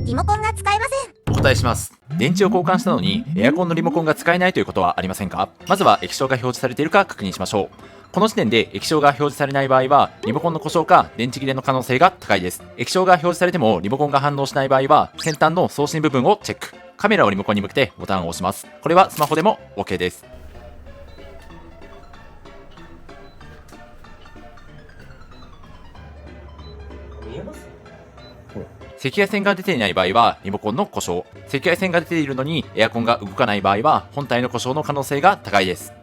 リモコンが使えません。お答えします。電池を交換したのにエアコンのリモコンが使えないということはありませんか？まずは液晶が表示されているか確認しましょう。この時点で液晶が表示されない場合はリモコンの故障か電池切れの可能性が高いです。液晶が表示されてもリモコンが反応しない場合は先端の送信部分をチェック。カメラをリモコンに向けてボタンを押します。これはスマホでも OK です。見えます？赤外線が出ていない場合はリモコンの故障。赤外線が出ているのにエアコンが動かない場合は本体の故障の可能性が高いです。